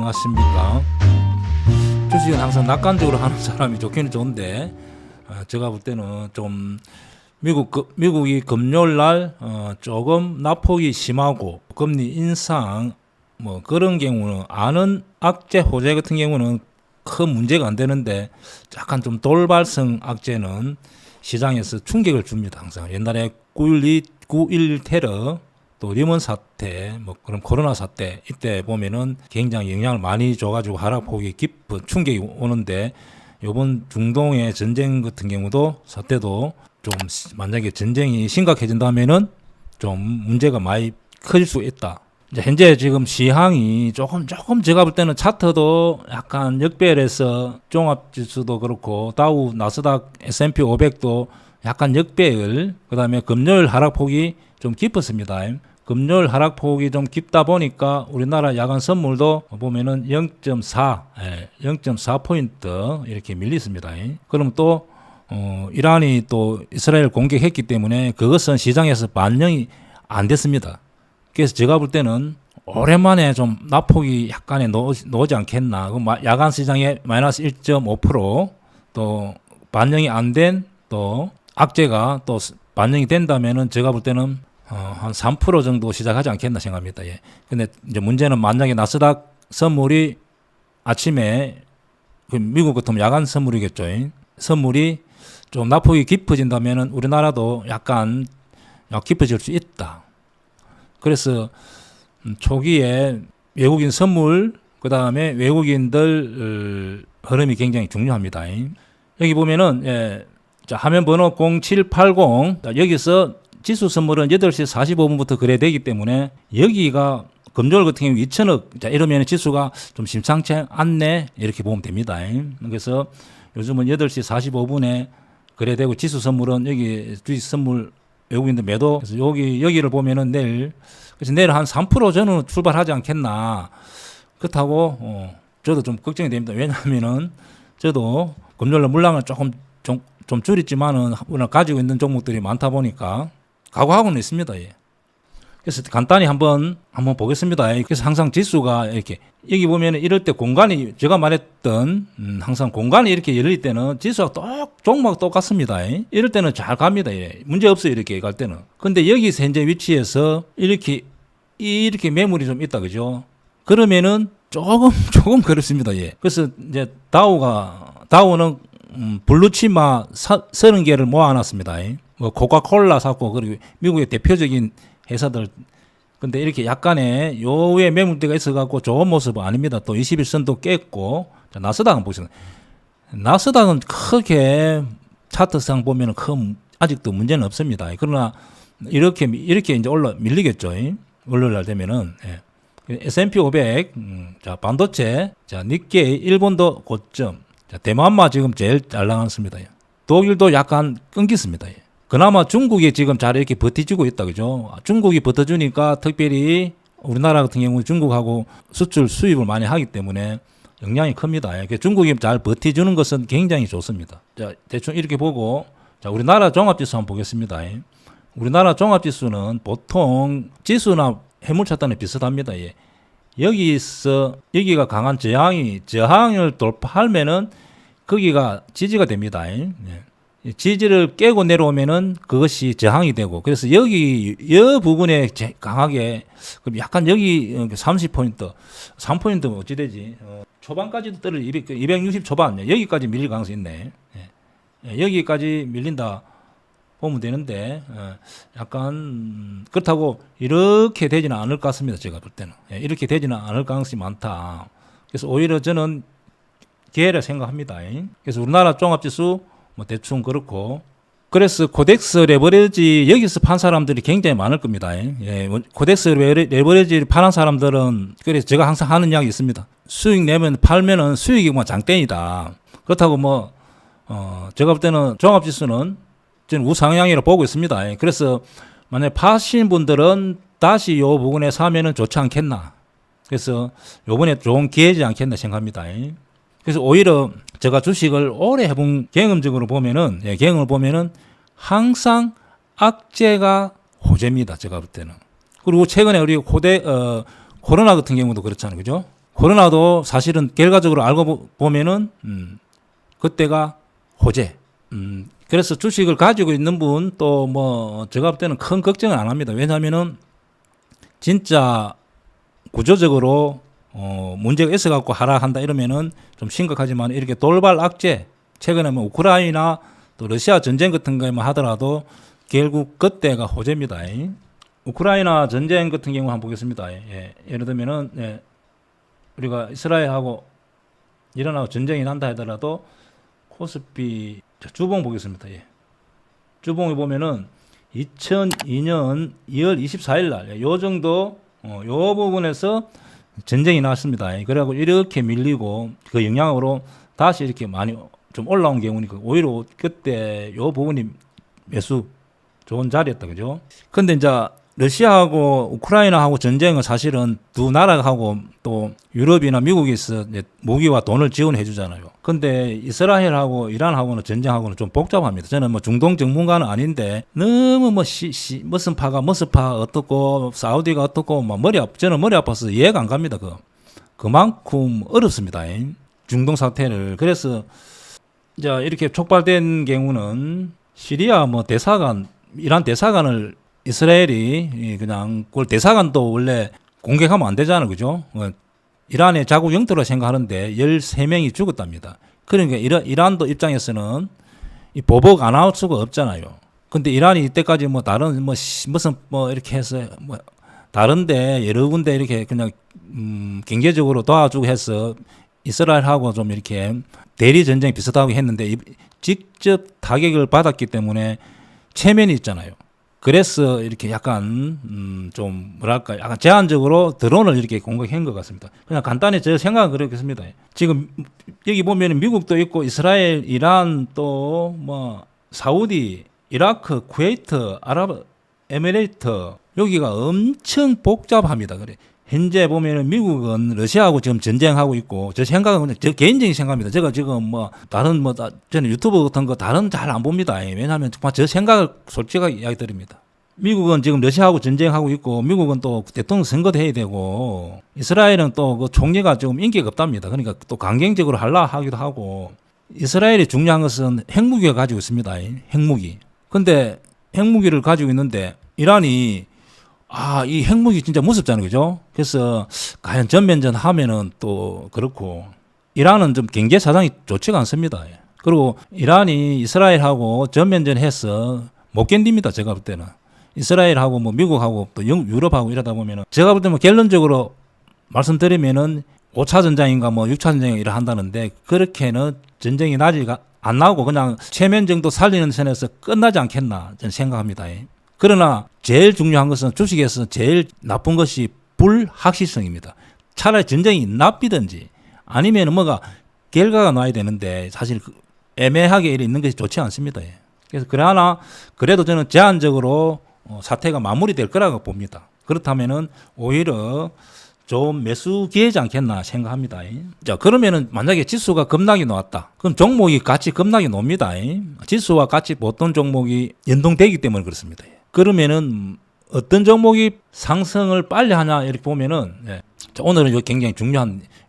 안녕하십니까. 주식은 항상 낙관적으로 하는 사람이 좋기는 좋은데 제가 볼 때는 좀 미국이 금요일 날 조금 낙폭이 심하고 금리 인상 뭐 그런 경우는 아는 악재 호재 같은 경우는 큰 문제가 안 되는데 약간 좀 돌발성 악재는 시장에서 충격을 줍니다. 항상 옛날에 9.11 테러 또 리먼 사태 뭐 그런 코로나 사태 이때 보면은 굉장히 영향을 많이 줘가지고 하락폭이 깊은 충격이 오는데 이번 중동의 전쟁 같은 경우도 사태도 좀 만약에 전쟁이 심각해진다면은 좀 문제가 많이 커질 수 있다. 이제 현재 지금 시황이 조금 제가 볼 때는 차트도 약간 역배열해서 종합지수도 그렇고 다우 나스닥 S&P 500도 약간 역배열 그다음에 금요일 하락폭이 좀 깊었습니다. 금요일 하락폭이 좀 깊다 보니까 우리나라 야간 선물도 보면은 0.4포인트 이렇게 밀렸습니다. 그럼 또 이란이 또 이스라엘 공격했기 때문에 그것은 시장에서 반영이 안 됐습니다. 그래서 제가 볼 때는 오랜만에 좀 낙폭이 약간의 나오지 않겠나. 야간 시장에 마이너스 1.5% 또 반영이 안 된 또 악재가 또 반영이 된다면은 제가 볼 때는 한 3% 정도 시작하지 않겠나 생각합니다. 예. 근데 이제 문제는 만약에 나스닥 선물이 아침에 미국 같으면 야간 선물이겠죠. 선물이 좀 낙폭이 깊어진다면은 우리나라도 약간 깊어질 수 있다. 그래서 초기에 외국인 선물 그 다음에 외국인들 흐름이 굉장히 중요합니다. 여기 보면은 자, 화면 번호 0780 여기서 지수 선물은 8시 45분부터 거래되기 때문에 여기가 금요일 같은 경우 2천억 자 이러면 지수가 좀 심상치 않네 이렇게 보면 됩니다. 그래서 요즘은 8시 45분에 거래되고 지수 선물은 여기 주식 선물 외국인들 매도 그래서 여기를 보면은 내일 한 3% 저는 출발하지 않겠나 그렇다고 저도 좀 걱정이 됩니다. 왜냐하면은 저도 금요일날 물량을 좀 줄였지만은 오늘 가지고 있는 종목들이 많다 보니까 각오하고는 있습니다. 예. 그래서 간단히 한번 보겠습니다. 그래서 항상 지수가 이렇게 여기 보면은 이럴 때 공간이 제가 말했던 항상 공간이 이렇게 열릴 때는 지수가 종목 똑같습니다. 이럴 때는 잘 갑니다. 예. 문제 없어요. 이렇게 갈 때는. 근데 여기 현재 위치에서 이렇게 매물이 좀 있다 그죠? 그러면은 조금 그렇습니다. 예. 그래서 이제 다우는 블루치마 30개를 모아놨습니다. 뭐 코카콜라 샀고 그리고 미국의 대표적인 회사들 근데 이렇게 약간의 요의 매물대가 있어갖고 좋은 모습은 아닙니다. 또 21선도 깼고 자, 나스닥은 보시면 나스닥은 크게 차트상 보면은 아직도 문제는 없습니다. 그러나 이렇게 이제 밀리겠죠. 월요일 날 되면은 S&P 500 자 반도체 자 니케이 일본도 고점 자 대만마 지금 제일 잘 나갔습니다. 독일도 약간 끊겼습니다. 그나마 중국이 지금 잘 이렇게 버티주고 있다 그죠? 중국이 버텨주니까 특별히 우리나라 같은 경우 중국하고 수입을 많이 하기 때문에 영향이 큽니다. 중국이 잘 버텨주는 것은 굉장히 좋습니다. 자 대충 이렇게 보고 자 우리나라 종합지수 한번 보겠습니다. 우리나라 종합지수는 보통 지수나 해물차트는 비슷합니다. 여기가 강한 저항을 돌파하면은 거기가 지지가 됩니다. 지지를 깨고 내려오면은 그것이 저항이 되고 그래서 이 부분에 강하게 약간 여기 30포인트 3포인트 어찌 되지 초반까지도 떨어져 260 초반 여기까지 밀릴 가능성이 있네. 여기까지 밀린다 보면 되는데 약간 그렇다고 이렇게 되지는 않을 것 같습니다. 제가 볼 때는 이렇게 되지는 않을 가능성이 많다. 그래서 오히려 저는 기회를 생각합니다. 그래서 우리나라 종합지수 뭐 대충 그렇고 그래서 코덱스 레버리지 여기서 판 사람들이 굉장히 많을 겁니다. 코덱스 레버리지 파는 사람들은 그래서 제가 항상 하는 이야기 있습니다. 수익 내면 팔면은 수익이 뭐 장땡이다. 그렇다고 뭐 제가 볼 때는 종합지수는 저는 우상향이라고 보고 있습니다. 그래서 만약에 파신 분들은 다시 요 부분에 사면은 좋지 않겠나. 그래서 요번에 좋은 기회지 않겠나 생각합니다. 그래서 오히려 제가 주식을 오래 해본 경험을 보면은 항상 악재가 호재입니다. 제가 볼 때는. 그리고 최근에 우리 코로나 같은 경우도 그렇잖아요. 그죠? 코로나도 사실은 결과적으로 알고 보면은 그때가 호재. 그래서 주식을 가지고 있는 분 또 뭐 제가 볼 때는 큰 걱정은 안 합니다. 왜냐하면은 진짜 구조적으로 문제가 있어 갖고 하락한다 이러면은 좀 심각하지만 이렇게 돌발 악재 최근에 뭐 우크라이나 또 러시아 전쟁 같은 거만 하더라도 결국 그때가 호재입니다. 우크라이나 전쟁 같은 경우 한번 보겠습니다. 예. 예를 들면은 예. 우리가 이스라엘하고 이란하고 전쟁이 난다 하더라도 코스피 주봉 보겠습니다. 예. 주봉에 보면은 2002년 2월 24일 날 요 정도 요 부분에서 전쟁이 났습니다. 그래갖고 이렇게 밀리고 그 영향으로 다시 이렇게 많이 좀 올라온 경우니까 오히려 그때 요 부분이 매수 좋은 자리였다. 그죠? 근데 이제 러시아하고 우크라이나하고 전쟁은 사실은 두 나라하고 또 유럽이나 미국에서 무기와 돈을 지원해 주잖아요. 근데 이스라엘하고 이란하고는 전쟁하고는 좀 복잡합니다. 저는 뭐 중동 전문가는 아닌데 너무 뭐 무슨 파가 어떻고 사우디가 어떻고 막 저는 머리 아파서 이해가 안 갑니다. 그만큼 어렵습니다. 중동 사태를. 그래서 이제 이렇게 촉발된 경우는 시리아 뭐 대사관, 이란 대사관을 이스라엘이 그냥 그걸 대사관도 원래 공격하면 안 되잖아요. 그죠? 이란의 자국 영토로 생각하는데 13명이 죽었답니다. 그러니까 이란도 입장에서는 이 보복 안 할 수가 없잖아요. 근데 이란이 이때까지 뭐 다른 무슨 이렇게 해서 뭐 다른데 여러 군데 이렇게 그냥 경제적으로 도와주고 해서 이스라엘하고 좀 이렇게 대리 전쟁 비슷하게 했는데 직접 타격을 받았기 때문에 체면이 있잖아요. 그래서 이렇게 약간 좀 뭐랄까 약간 제한적으로 드론을 이렇게 공격한 것 같습니다. 그냥 간단히 제 생각은 그렇겠습니다. 지금 여기 보면 미국도 있고 이스라엘, 이란 또 뭐 사우디, 이라크, 쿠웨이트, 아랍에미레이트 여기가 엄청 복잡합니다. 그래. 현재 보면은 미국은 러시아하고 지금 전쟁하고 있고 제 생각은 그냥 제 개인적인 생각입니다. 제가 지금 뭐 다른 저는 유튜브 같은 거 다른 잘 안 봅니다. 왜냐하면 정말 제 생각을 솔직하게 이야기 드립니다. 미국은 지금 러시아하고 전쟁하고 있고 미국은 또 대통령 선거도 해야 되고 이스라엘은 또 그 총리가 지금 인기가 없답니다. 그러니까 또 강경적으로 하기도 하고 이스라엘이 중요한 것은 핵무기가 가지고 있습니다. 핵무기. 근데 핵무기를 가지고 있는데 이란이 이 핵무기 진짜 무섭잖아요. 그죠? 그래서 과연 전면전 하면은 또 그렇고 이란은 좀 경제 사정이 좋지가 않습니다. 그리고 이란이 이스라엘하고 전면전 해서 못 견딥니다. 제가 볼 때는. 이스라엘하고 뭐 미국하고 또 유럽하고 이러다 보면은 제가 볼 때는 결론적으로 말씀드리면은 5차 전쟁인가 뭐 6차 전쟁이 이라 한다는데 그렇게는 전쟁이 안 나오고 그냥 체면 정도 살리는 선에서 끝나지 않겠나 저는 생각합니다. 그러나 제일 중요한 것은 주식에서 제일 나쁜 것이 불확실성입니다. 차라리 전쟁이 납비든지 아니면 뭐가 결과가 나야 되는데 사실 애매하게 있는 것이 좋지 않습니다. 그래서 그래도 저는 제한적으로 사태가 마무리될 거라고 봅니다. 그렇다면은 오히려 좀 매수 기회지 않겠나 생각합니다. 자, 그러면은 만약에 지수가 급락이 나왔다. 그럼 종목이 같이 급락이 놉니다. 지수와 같이 보통 종목이 연동되기 때문에 그렇습니다. 그러면은 어떤 종목이 상승을 빨리 하냐 이렇게 보면은 오늘은 이거 굉장히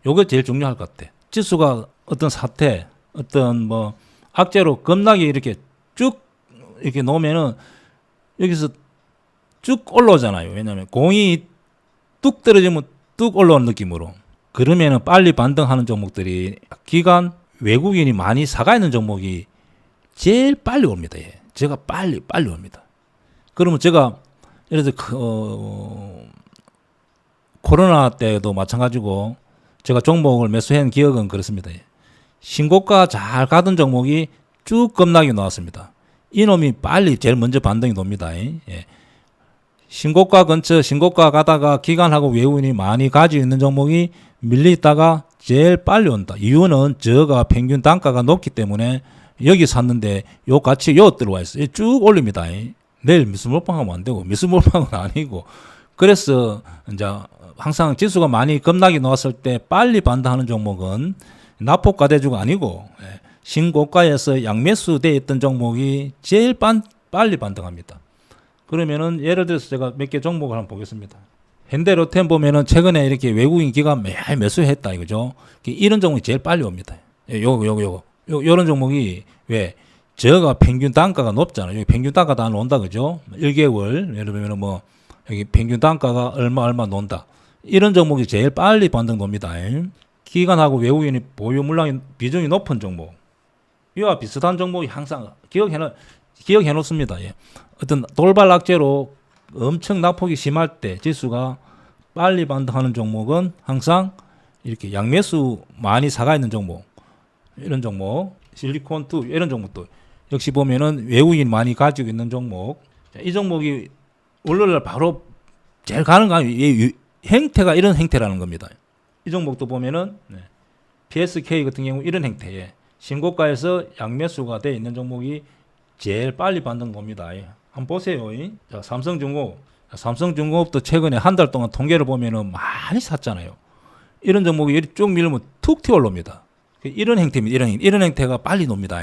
요거 제일 중요할 것 같아. 지수가 어떤 사태, 어떤 뭐 악재로 급락이 이렇게 쭉 이렇게 놓으면은 여기서 쭉 올라오잖아요. 왜냐하면 공이 뚝 떨어지면 뚝 올라오는 느낌으로. 그러면은 빨리 반등하는 종목들이 기관 외국인이 많이 사가 있는 종목이 제일 빨리 옵니다. 제가 빨리 옵니다. 그러면 제가 예를 들어 코로나 때도 마찬가지고 제가 종목을 매수한 기억은 그렇습니다. 신고가 잘 가던 종목이 쭉 급락이 나왔습니다. 이놈이 빨리 제일 먼저 반등이 놉니다. 신고가 근처 신고가 가다가 기관하고 외국인이 많이 가지고 있는 종목이 밀리다가 제일 빨리 온다. 이유는 저가 평균 단가가 높기 때문에 여기 샀는데 요 같이 요 들어와 있어요. 쭉 올립니다. 내일 미수 몰빵하면 안 되고 미수 몰빵은 아니고 그래서 이제 항상 지수가 많이 급락이 나왔을 때 빨리 반등하는 종목은 낙폭과대주가 아니고 신고가에서 양매수 돼 있던 종목이 제일 빨리 반등합니다. 그러면은 예를 들어서 제가 몇 개 종목을 한번 보겠습니다. 현대로템 보면은 최근에 이렇게 외국인 기관 매일 매수했다 이거죠. 이런 종목이 제일 빨리 옵니다. 요런 종목이 왜 저가 평균 단가가 높잖아요. 여기 평균 단가도 안 온다 그죠? 1개월 예를 들면 뭐 여기 평균 단가가 얼마 논다. 이런 종목이 제일 빨리 반등 돕니다. 기관하고 외국인이 보유 물량이 비중이 높은 종목. 이와 비슷한 종목이 항상 기억해 놓습니다. 예. 어떤 돌발 악재로 엄청 낙폭이 심할 때 지수가 빨리 반등하는 종목은 항상 이렇게 양매수 많이 사가 있는 종목, 이런 종목, 실리콘2 이런 종목도 역시 보면은 외국인 많이 가지고 있는 종목. 이 종목이 월요일 바로 제일 가는 거 형태가 이런 형태라는 겁니다. 이 종목도 보면은 PSK 같은 경우 이런 형태에 신고가에서 양매수가 되어 있는 종목이 제일 빨리 반등 봅니다. 한번 보세요. 자, 삼성중공업도 최근에 한 달 동안 통계를 보면은 많이 샀잖아요. 이런 종목이 이렇게 쭉 밀면 툭 튀어 올라옵니다. 이런 형태입니다. 이런 형태가 빨리 놉니다.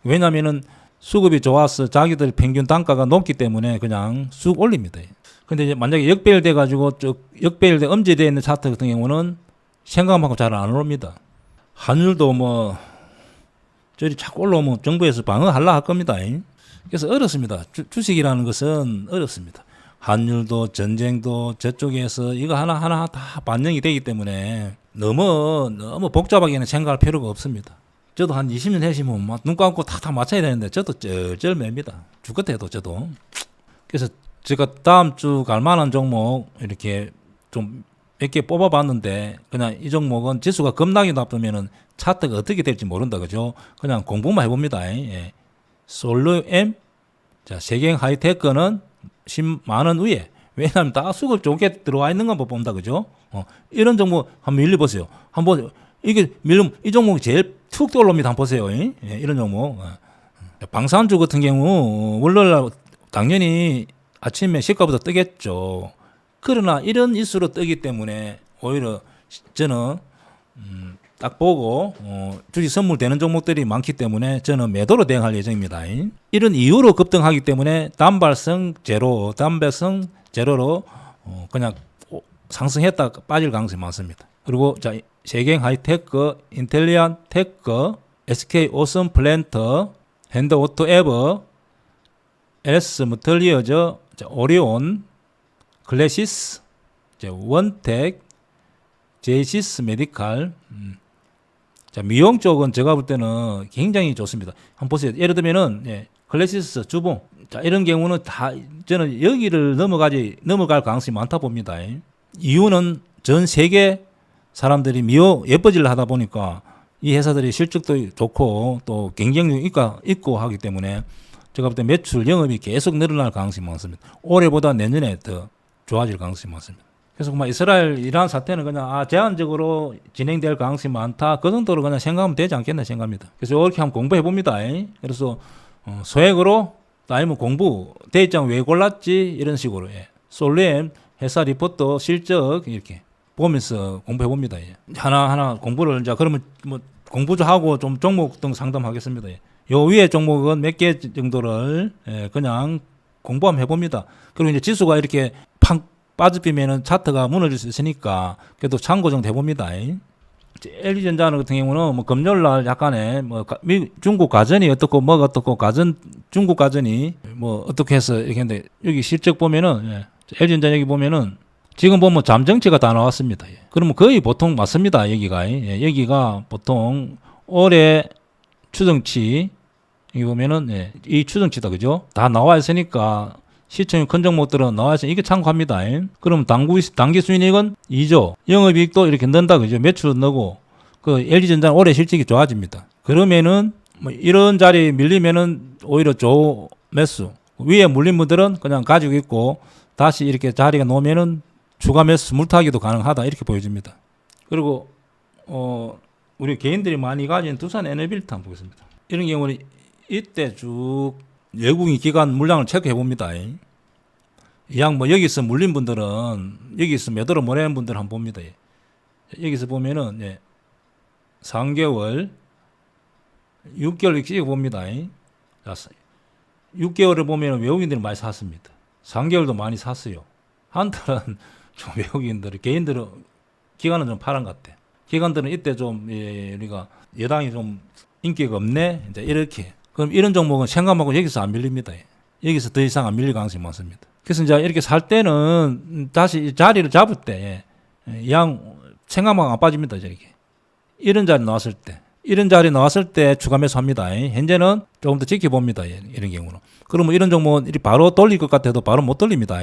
왜냐면은 수급이 좋아서 자기들 평균 단가가 높기 때문에 그냥 쑥 올립니다. 근데 이제 만약에 역배열돼 가지고 역배열돼 엄지되어 있는 차트 같은 경우는 생각만큼 잘 안 오릅니다. 환율도 뭐 저리 자꾸 올라오면 정부에서 방어하려 할 겁니다. 그래서 어렵습니다. 주식이라는 것은 어렵습니다. 환율도 전쟁도 저쪽에서 이거 하나하나 다 반영이 되기 때문에 너무 복잡하게는 생각할 필요가 없습니다. 저도 한 20년 했으면 눈 감고 다 맞춰야 되는데 저도 쩔쩔맵니다. 죽겠대도 저도. 그래서 제가 다음 주 갈 만한 종목 이렇게 좀 몇 개 뽑아봤는데 그냥 이 종목은 지수가 겁나게 나쁘면은 차트가 어떻게 될지 모른다 그죠? 그냥 공부만 해봅니다. 예. 솔루엠, 자 세경 하이테크는 10만 원 위에. 왜냐하면 다 수급 좋게 들어와 있는 것만 본다 그죠? 이런 종목 한번 밀려보세요. 한번 이게 밀리면 이 종목이 제일 툭 올라옵니다. 한번 보세요. 예. 이런 종목. 방산주 같은 경우 월요일 당연히 아침에 시가보다 뜨겠죠. 그러나 이런 이슈로 뜨기 때문에 오히려 저는 딱 보고 주식 선물 되는 종목들이 많기 때문에 저는 매도로 대응할 예정입니다. 이런 이유로 급등하기 때문에 단발성 제로로 그냥 상승했다 빠질 가능성이 많습니다. 그리고 자 세경 하이테크, 인텔리안 테크, SK 오션 플랜터, 핸드 오토 에버, LS 머터리얼즈, 오리온, 클래시스, 원텍, 제이시스 메디칼. 자, 미용 쪽은 제가 볼 때는 굉장히 좋습니다. 한번 보세요. 예를 들면은 클래시스, 주봉. 자, 이런 경우는 다 저는 여기를 넘어갈 가능성이 많다 봅니다. 이유는 전 세계 사람들이 미용 예뻐지려 하다 보니까 이 회사들이 실적도 좋고 또 경쟁력이 있고 하기 때문에 제가 볼 때 매출 영업이 계속 늘어날 가능성이 많습니다. 올해보다 내년에 더 좋아질 가능성이 많습니다. 그래서 이스라엘 이란 사태는 그냥 제한적으로 진행될 가능성이 많다. 그 정도로 그냥 생각하면 되지 않겠나 생각합니다. 그래서 이렇게 한번 공부해 봅니다. 그래서 소액으로 아니면 공부 대입장 왜 골랐지 이런 식으로 솔루엠 회사 리포트 실적 이렇게 보면서 공부해 봅니다. 하나하나 공부를 이제 그러면 뭐 공부 좀 하고 좀 종목 등 상담하겠습니다. 요 위에 종목은 몇 개 정도를 그냥 공부 한번 해봅니다. 그리고 이제 지수가 이렇게 팡 빠집히면은 차트가 무너질 수 있으니까 그래도 참고 정도 해봅니다. LG전자 같은 경우는 뭐 금요일 날 약간의 뭐 중국 가전이 어떻고 뭐가 어떻고 중국 가전이 뭐 어떻게 해서 이렇게 했는데 여기 실적 보면은 LG전자 여기 보면은 지금 보면 잠정치가 다 나왔습니다. 그러면 거의 보통 맞습니다. 여기가 보통 올해 추정치 여기 보면은 이 추정치다 그죠? 다 나와 있으니까 시총이 큰 종목들은 나와 있으니 이게 참고합니다. 그럼 당기 순이익은 2조, 영업이익도 이렇게 넣는다 그죠? 매출은 넣고 그 LG전자는 올해 실적이 좋아집니다. 그러면은 뭐 이런 자리 밀리면은 오히려 매수 위에 물린 분들은 그냥 가지고 있고 다시 이렇게 자리가 놓으면은 추가 매수 물타기도 가능하다 이렇게 보여집니다. 그리고 우리 개인들이 많이 가진 두산 에너빌트 한번 보겠습니다. 이런 경우는 이때 쭉 외국인 기관 물량을 체크해 봅니다. 이양 뭐 여기서 물린 분들은 여기서 매도로 몰아낸 분들 한번 봅니다. 여기서 보면은 3개월, 6개월 이렇게 봅니다. 6개월을 보면 외국인들이 많이 샀습니다. 3개월도 많이 샀어요. 한들은 좀 외국인들이 개인들은 기관은 좀 파란 것 같아. 기관들은 이때 좀 우리가 여당이 좀 인기가 없네 이제 이렇게. 그럼 이런 종목은 생각하고 여기서 안 밀립니다. 여기서 더 이상 안 밀릴 가능성이 많습니다. 그래서 이제 이렇게 살 때는 다시 자리를 잡을 때 양 생각만 안 빠집니다. 이렇게 이런 자리 나왔을 때, 이런 자리 나왔을 때 추가 매수합니다. 현재는 조금 더 지켜봅니다. 이런 경우는. 그러면 이런 종목은 바로 돌릴 것 같아도 바로 못 돌립니다.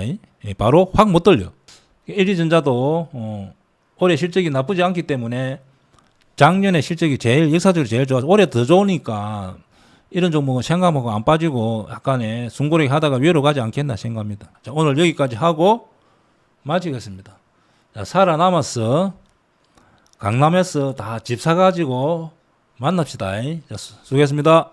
바로 확 못 돌려. LG전자도 올해 실적이 나쁘지 않기 때문에 작년에 실적이 제일 역사적으로 제일 좋아서 올해 더 좋으니까 이런 종목은 생각하고 안 빠지고 약간의 숨고르기 하다가 위로 가지 않겠나 생각합니다. 자, 오늘 여기까지 하고 마치겠습니다. 자, 살아남았어. 강남에서 다 집 사가지고 만납시다. 자, 수고했습니다.